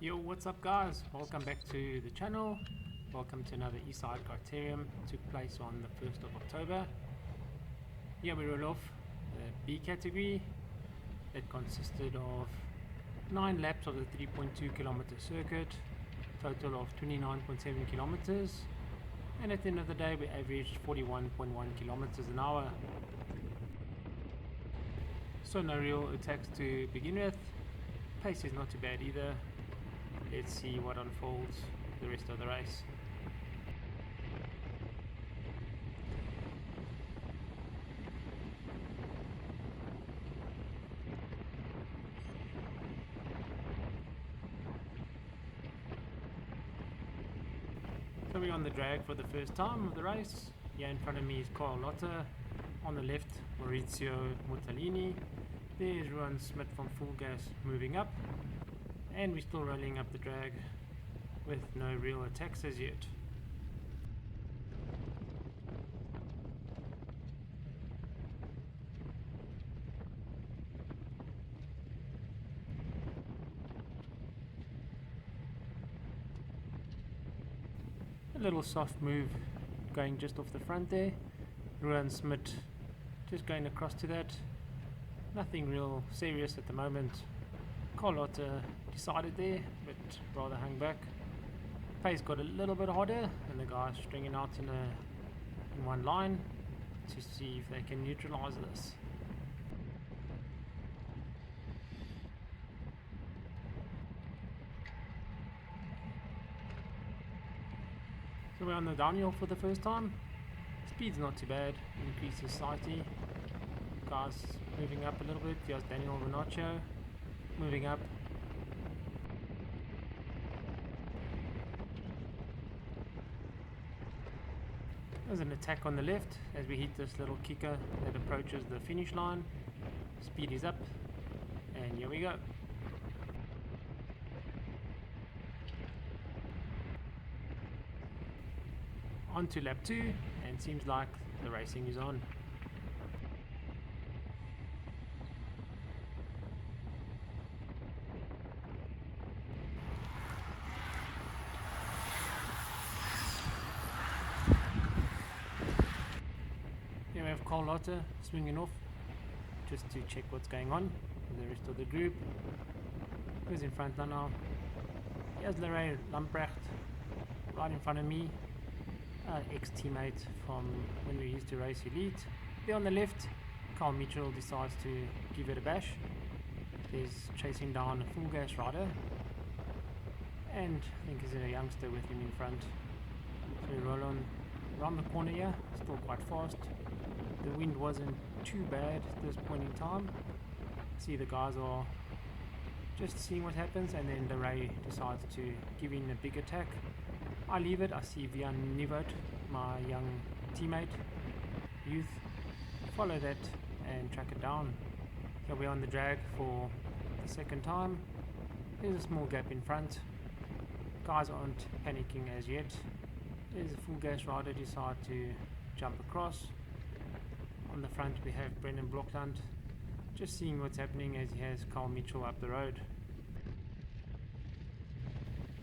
Yo, what's up guys? Welcome back to the channel. Welcome to another Eastside Criterium. Took place on the 1st of October. Here we rolled off the B category. It consisted of 9 laps of the 3.2 kilometer circuit, total of 29.7 kilometers, and at the end of the day we averaged 41.1 kilometers an hour. So no real attacks to begin with. Pace is not too bad either. Let's see what unfolds the rest of the race. So we're on the drag for the first time of the race. Here in front of me is Carl Lotter. On the left, Maurizio Mutalini. There's Wijan Niuwoudt from Full Gas moving up. And we're still rolling up the drag with no real attacks as yet. A little soft move going just off the front there. Wijan Niuwoudt just going across to that. Nothing real serious at the moment. Carlotta decided there, but rather hung back. Pace got a little bit harder, and the guys stringing out in one line to see if they can neutralize this. So we're on the downhill for the first time. Speed's not too bad, increases slightly. Guys moving up a little bit. Here's Daniel Renaccio moving up. There's an attack on the left as we hit this little kicker that approaches the finish line. Speed is up, and here we go. On to lap 2, and seems like the racing is on. Here we have Carl Lotter swinging off just to check what's going on with the rest of the group. Who's in front now? Here's Larry Lamprecht right in front of me, ex-teammate from when we used to race Elite. There on the left, Carl Mitchell decides to give it a bash. He's chasing down a Full Gas rider, and I think there's a youngster with him in front. So we roll on around the corner here, still quite fast. The wind wasn't too bad at this point in time. See, the guys are just seeing what happens, and then the Ray decides to give in a big attack. I leave it. I see Wijan Niuwoudt, my young teammate, youth, follow that and track it down. So we're on the drag for the second time. There's a small gap in front. Guys aren't panicking as yet. There's a Full Gas rider decide to jump across. On the front we have Brendan Blokland just seeing what's happening as he has Carl Mitchell up the road.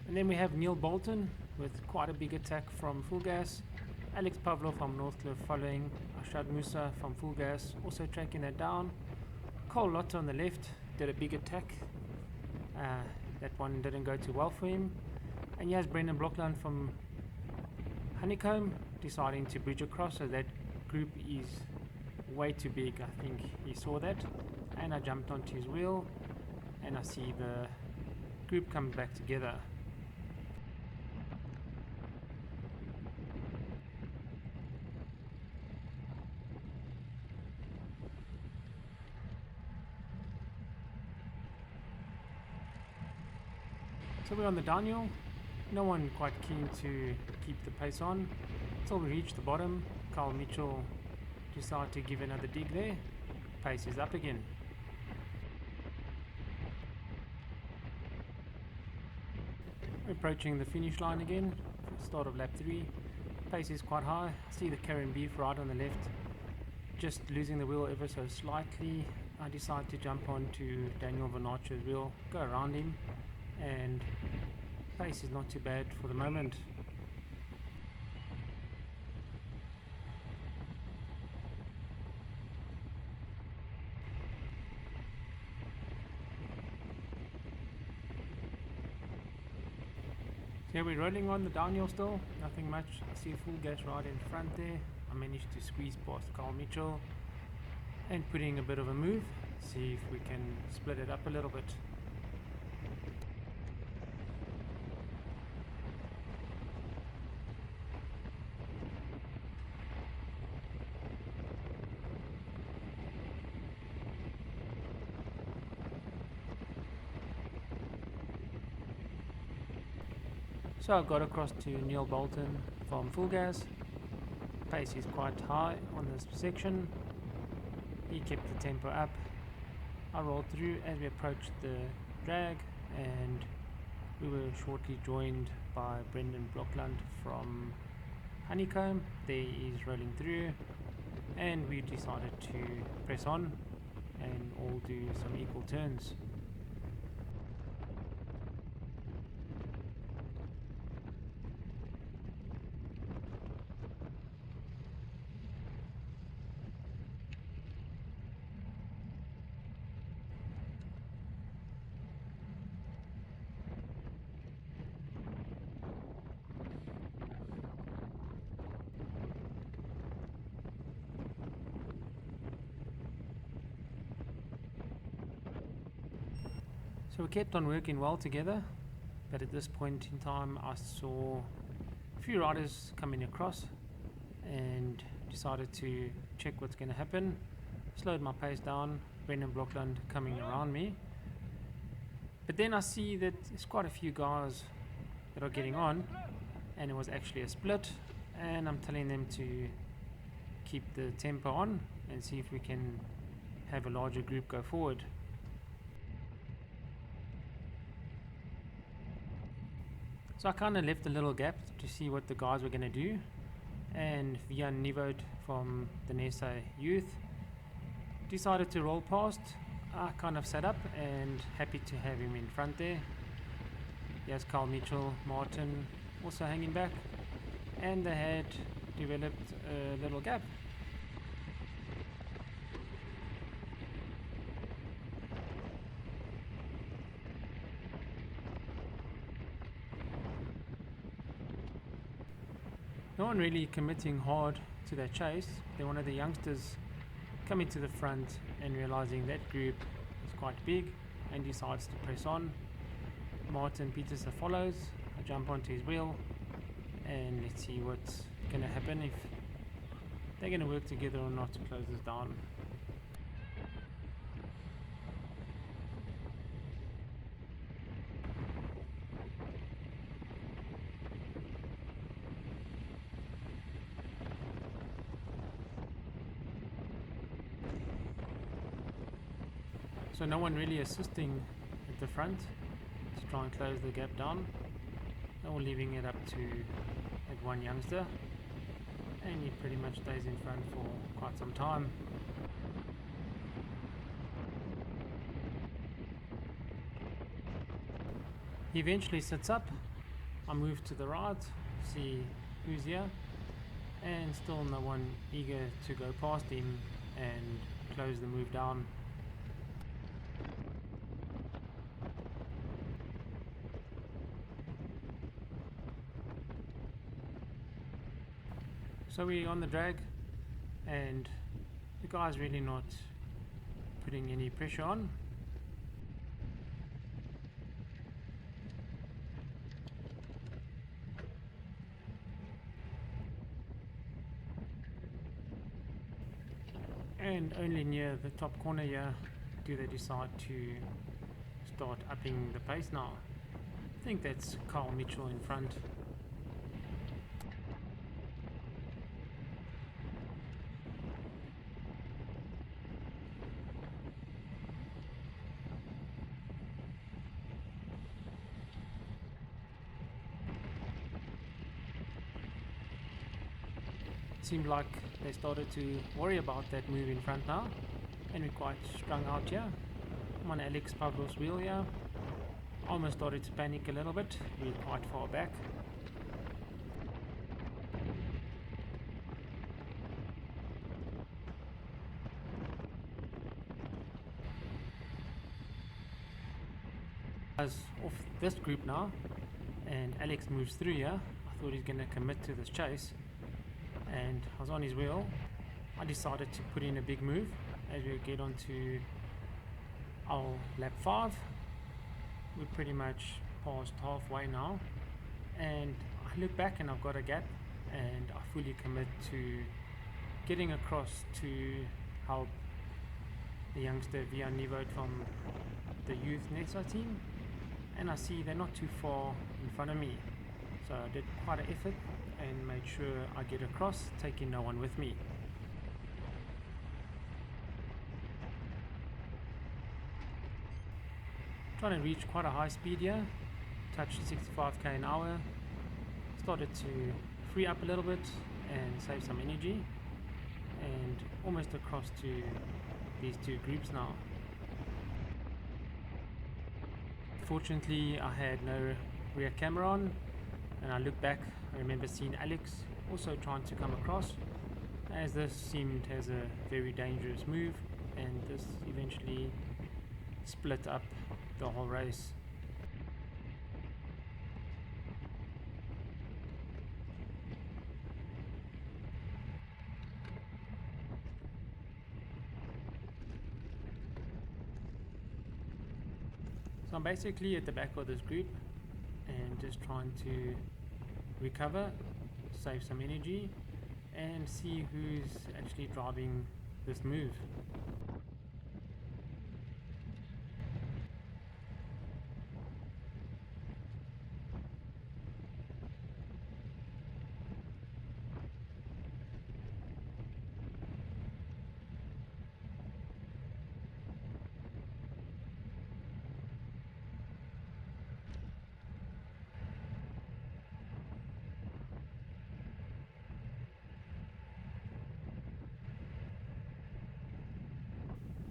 And then we have Neil Bolton with quite a big attack from Full Gas. Alex Pavlov from Northcliffe following. Ashad Musa from Full Gas also tracking that down. Carl Lotter on the left did a big attack. That one didn't go too well for him. And he has Brendan Blokland from Honeycomb deciding to bridge across, so that group is way too big. I think he saw that, and I jumped onto his wheel, and I see the group come back together. So we're on the downhill. No one quite keen to keep the pace on until we reach the bottom. Carl Mitchell decided to give another dig there. Pace is up again. We're approaching the finish line again. Start of lap 3. Pace is quite high. I see the Karen Beef right on the left, just losing the wheel ever so slightly. I decide to jump onto Daniel Renaccio's wheel, go around him, and Pace is not too bad for the moment. So yeah, we're rolling on the downhill still, nothing much. I see a full gas right in front there. I managed to squeeze past Carl Mitchell and putting a bit of a move, see if we can split it up a little bit. So I got across to Neil Bolton from full gas. Pace is quite high on this section. He kept the tempo up. I rolled through as we approached the drag, and we were shortly joined by Brendan Blokland from Honeycomb. There he is rolling through, and we decided to press on and all do some equal turns. So we kept on working well together, but at this point in time I saw a few riders coming across and decided to check what's going to happen. Slowed my pace down, Brendan Blokland coming around me. But then I see that there's quite a few guys that are getting on, and it was actually a split, and I'm telling them to keep the tempo on and see if we can have a larger group go forward. So I kind of left a little gap to see what the guys were going to do, and Wijan Niuwoudt from the Nesa youth decided to roll past. I kind of sat up and happy to have him in front there. Here's Carl Mitchell, Martin also hanging back, and they had developed a little gap. No one really committing hard to that chase. Then one of the youngsters coming to the front and realizing that group is quite big and decides to press on. Martin Petersen follows. I jump onto his wheel and let's see what's going to happen, if they're going to work together or not to close this down. So no one really assisting at the front to try and close the gap down. All leaving it up to that one youngster, and he pretty much stays in front for quite some time. He eventually sits up. I move to the right, see who's here, and still no one eager to go past him and close the move down. So we're on the drag, and the guy's really not putting any pressure on. And only near the top corner here do they decide to start upping the pace now. I think that's Carl Mitchell in front. Seemed like they started to worry about that move in front now, and we're quite strung out here. I'm on Alex Pavlov's wheel here, Almost started to panic a little bit. We're quite far back. I was off this group now, and Alex moves through here. I thought he's going to commit to this chase, and I was on his wheel. I decided to put in a big move as we get onto our lap 5. We're pretty much past halfway now, and I look back and I've got a gap, and I fully commit to getting across to help the youngster Wijan Niuwoudt from the youth Nessa team, and I see they're not too far in front of me, so I did quite an effort and made sure I get across, taking no one with me. Trying to reach quite a high speed here, touched 65k an hour, started to free up a little bit and save some energy, and almost across to these two groups now. Fortunately, I had no rear camera on, and I look back, I remember seeing Alex also trying to come across, as this seemed as a very dangerous move, and this eventually split up the whole race. So I'm basically at the back of this group and just trying to recover, save some energy, and see who's actually driving this move.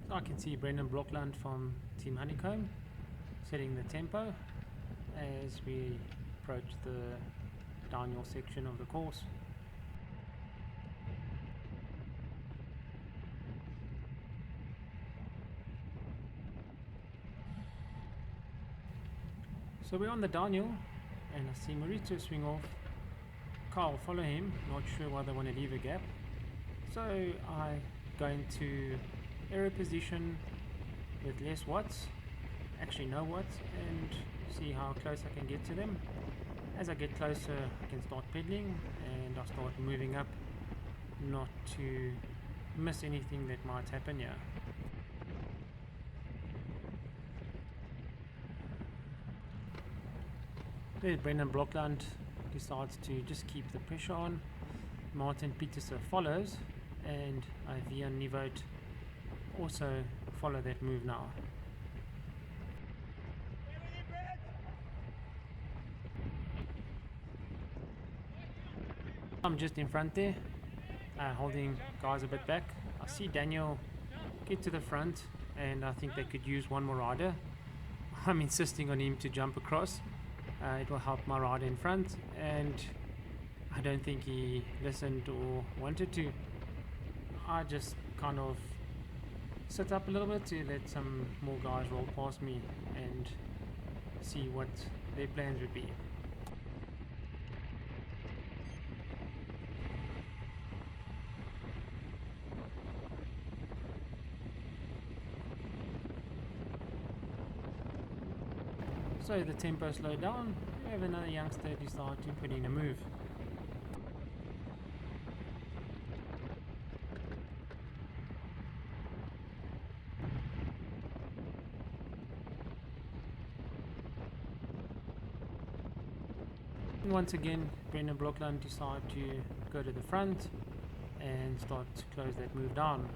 So I can see Brendan Brockland from Team Honeycomb setting the tempo as we approach the downhill section of the course. So we're on the downhill and I see Maurizio swing off. Carl follow him, not sure why they want to leave a gap. So I go into aero position with less watts, actually no watts, and see how close I can get to them. As I get closer I can start pedaling and I start moving up, not to miss anything that might happen here. There Brendan Brockland decides to just keep the pressure on. Martin Pieterse follows, and Wijan Niuwoudt also follow that move now. I'm just in front there, holding guys a bit back. I see Daniel get to the front, and I think they could use one more rider. I'm insisting on him to jump across. It will help my rider in front, and I don't think he listened or wanted to. I just kind of sit up a little bit to let some more guys roll past me and see what their plans would be. So the tempo slowed down, we have another youngster decide to put in a move. And once again, Brendan Brockland decided to go to the front and start to close that move down.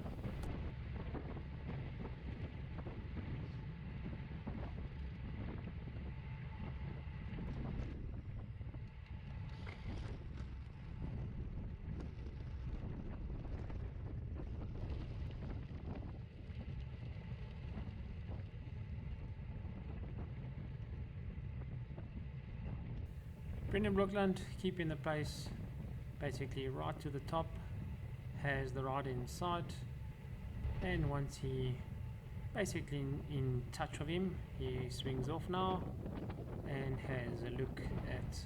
Brendan Brookland keeping the pace basically right to the top, has the rider in sight, and once he basically in touch of him, he swings off now and has a look at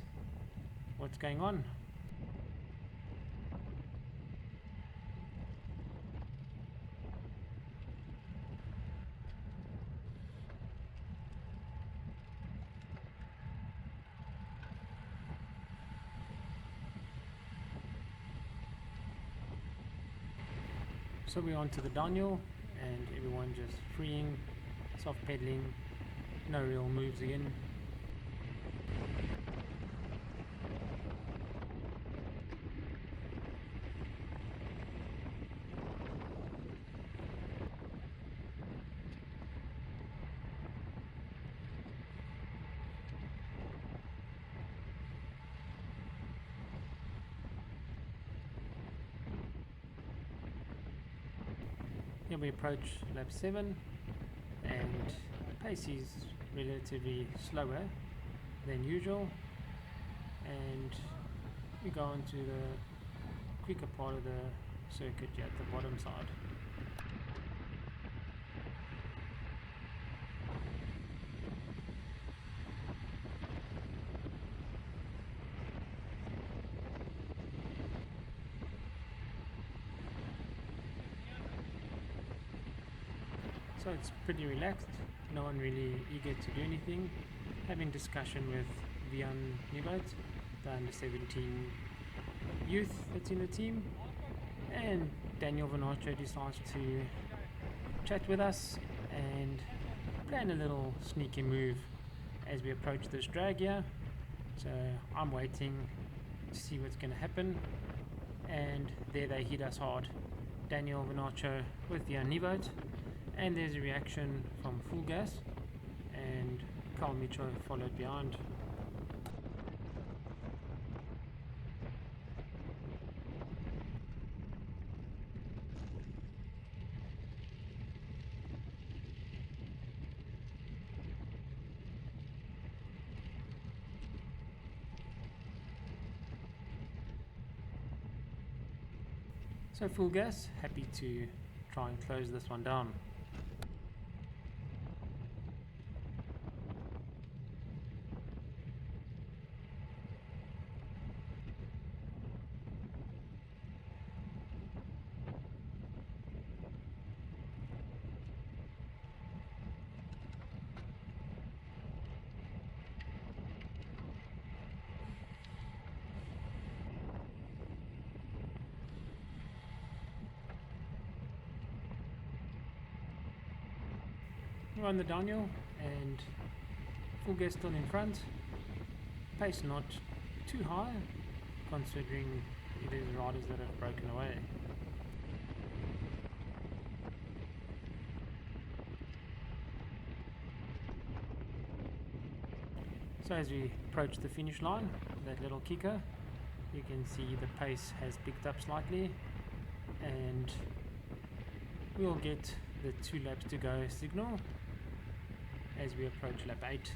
what's going on. So we're on to the downhill and everyone just freeing, soft pedaling, no real moves again. Here we approach lap 7 and pace is relatively slower than usual, and we go on to the quicker part of the circuit here at the bottom side. So it's pretty relaxed, no one really eager to do anything. Having discussion with Wijan Niuwoudt, the under 17 youth that's in the team, and Daniel Vanacho decides to chat with us and plan a little sneaky move as we approach this drag here. So I'm waiting to see what's going to happen, and there they hit us hard. Daniel Vanacho with Wijan Niuwoudt. And there's a reaction from Full Gas, and Carl Micho followed behind. So Full Gas happy to try and close this one down. We're on the downhill and Full Gas still in front. Pace not too high considering it is riders that have broken away. So as we approach the finish line, that little kicker, you can see the pace has picked up slightly, and we'll get the 2 laps to go signal as we approach lap 8.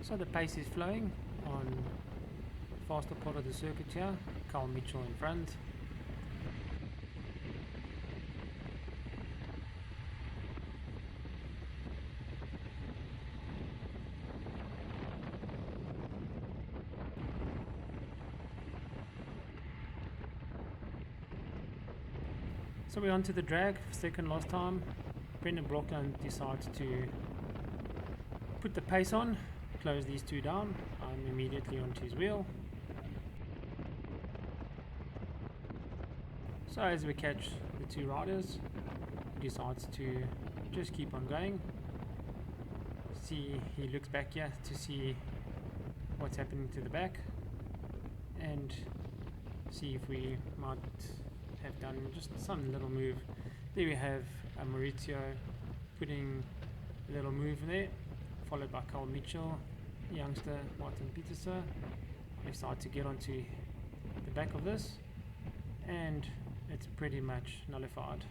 So the pace is flowing on the faster part of the circuit here. Carl Mitchell in front. So we're on to the drag, second last time. Brendan Brookland decides to put the pace on, close these 2 down. I'm immediately onto his wheel. So as we catch the 2 riders, he decides to just keep on going. He looks back here to see what's happening to the back and see if we might have done just some little move. There we have Maurizio putting a little move there, followed by Carl Mitchell, youngster Martin Peterser. I decide to get onto the back of this, and it's pretty much nullified.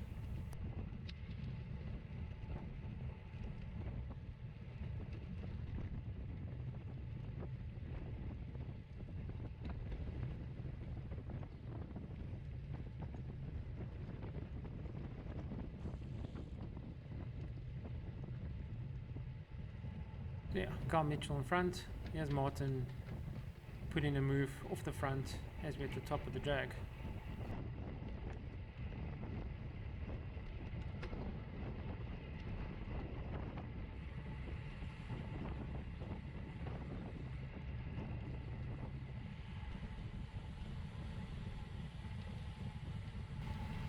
Yeah, Carl Mitchell in front. Here's Martin putting a move off the front as we're at the top of the drag.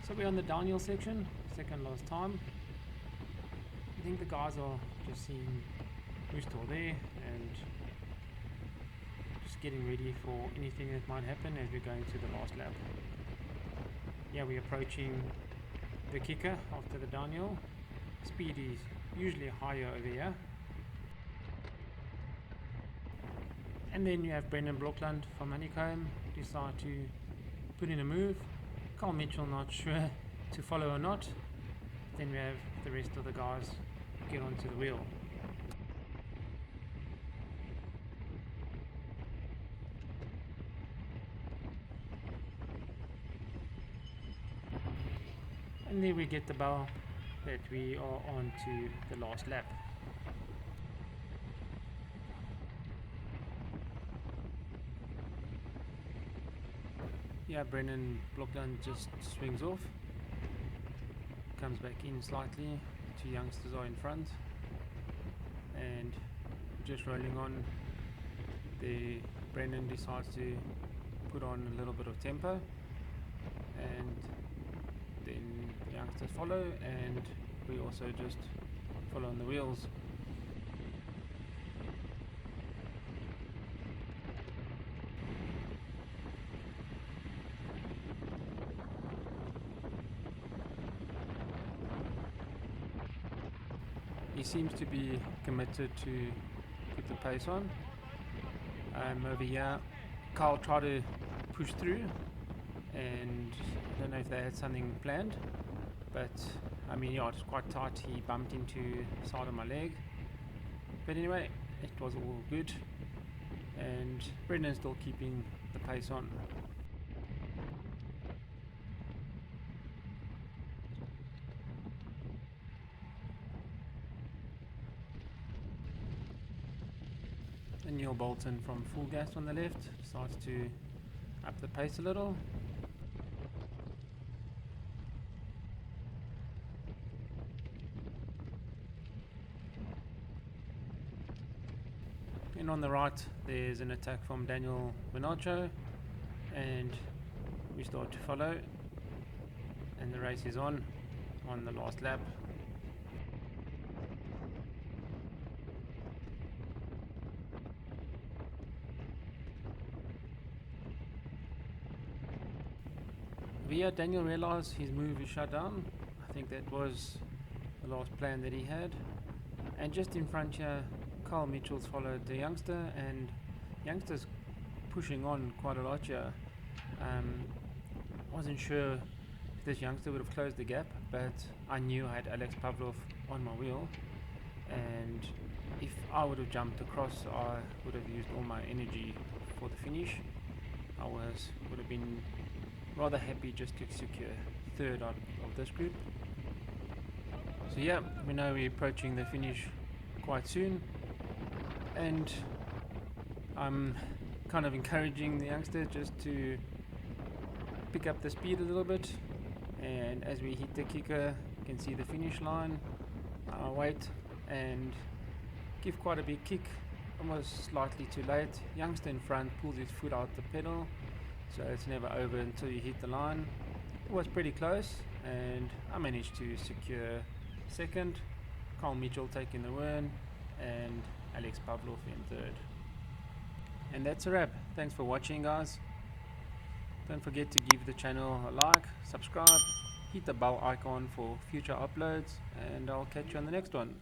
So we're on the downhill section, second last time. I think the guys are just seeing who's still there and just getting ready for anything that might happen as we're going to the last lap. Yeah, we're approaching the kicker after the downhill. Speed is usually higher over here. And then you have Brendan Blokland from Honeycomb decide to put in a move. Carl Mitchell not sure to follow or not. Then we have the rest of the guys get onto the wheel. And there we get the bell that we are on to the last lap. Yeah, Brendan Blokland just swings off, comes back in slightly, two youngsters are in front, and just rolling on, Brendan decides to put on a little bit of tempo, and then the youngsters follow, and we also just follow on the wheels. He seems to be committed to put the pace on. Over here, Carl tried to push through, and I don't know if they had something planned, but I mean, yeah, it's quite tight. He bumped into the side of my leg, but anyway, it was all good, and Brendan's still keeping the pace on. And Neil Bolton from Full Gas on the left decides to up the pace a little. And on the right there's an attack from Daniel Benacho, and we start to follow, and the race is on the last lap. Via Daniel realized his move is shut down. I think that was the last plan that he had. And just in front here, Carl Mitchell's followed the youngster, and youngster's pushing on quite a lot here. Wasn't sure if this youngster would have closed the gap, but I knew I had Alex Pavlov on my wheel, and if I would have jumped across, I would have used all my energy for the finish. I would have been rather happy just to secure third out of this group. So yeah, we know we're approaching the finish quite soon, and I'm kind of encouraging the youngster just to pick up the speed a little bit, and as we hit the kicker you can see the finish line. I'll wait and give quite a big kick, almost slightly too late. Youngster in front pulls his foot out the pedal, so it's never over until you hit the line. It was pretty close, and I managed to secure second, Carl Mitchell taking the win, and Alex Pavlov in third. And that's a wrap. Thanks for watching, guys. Don't forget to give the channel a like, subscribe, hit the bell icon for future uploads, and I'll catch you on the next one.